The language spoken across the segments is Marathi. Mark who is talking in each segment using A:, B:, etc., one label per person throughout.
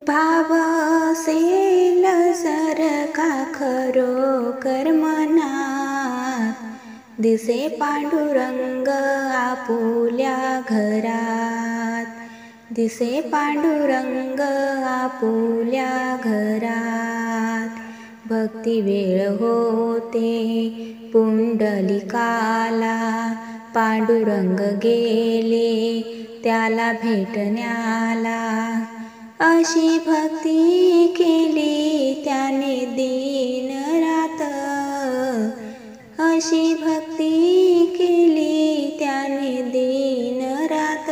A: भाव असेल जर का खरोखर मनात, दिसे पांडुरंग आपुल्या घरात. दिसे पांडुरंग आपुल्या घरात. भक्ती वेळ होते पुंडलिकाला, पांडुरंग गेले त्याला भेटण्याला. अशी भक्ती केली त्याने दिन रात. अशी भक्ती केली त्याने दिन रात.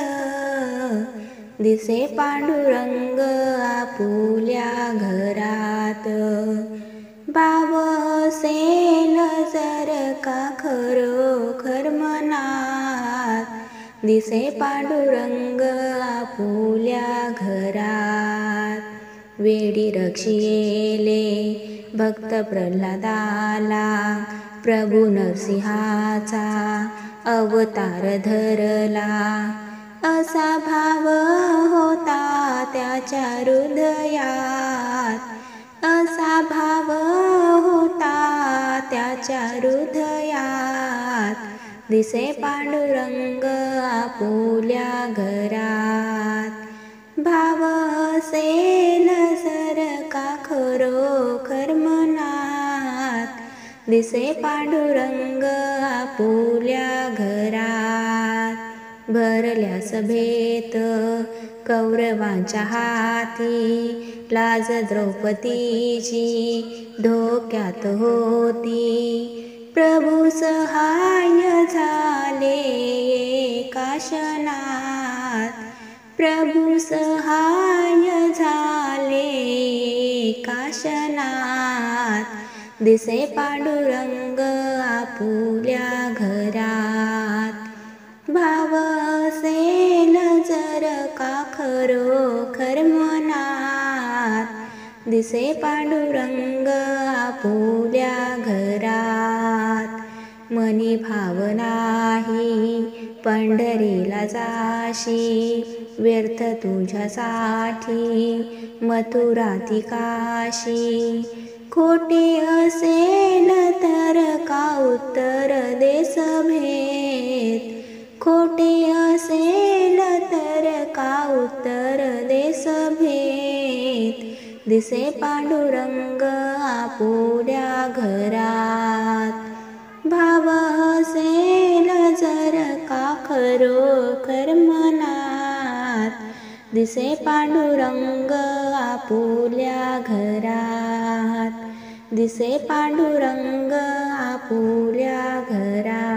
A: दिसे पांडुरंग आपुल्या घरात. भाव असेल जर का खरोखर मनात, दिसे पांडुरंग आपुल्या घरात. वेडी रक्षिले भक्त प्रल्हादाला, प्रभू नरसिंहाचा अवतार धरला. असा भाव होता त्याच्या हृदयात. असा भाव होता त्याच्या हृदयात. दिसे पांडुरंग आपुल्या घरात. भाव असेल जर का खरोखर मनात, दिसे पांडुरंग आपुल्या घरात. भरल्या सभेत कौरवांच्या हाती, लाज द्रौपदीची धोक्यात होती. प्रभू सहाय्य झाले एका क्षणात. प्रभू सहाय्य झाले एका क्षणात. दिसे पांडुरंग आपुल्या घरात. भाव असेल जर का खरोखर मनात, दिसे पांडुरंग आपुल्या घरात. मनी भाव नाही पंढरीला जाशी, व्यर्थ तुझ्यासाठी मथुरा ती काशी. खोटे असेल तर का उत्तर दे सभेत. खोटे असेल तर का उत्तर दे सभेत. दिसे पांडुरंग आपुल्या घरात. भाव असेल जर का खरोखर मनात, दिसे पांडुरंग आपुल्या घरात. दिसे पांडुरंग आपुल्या घरात.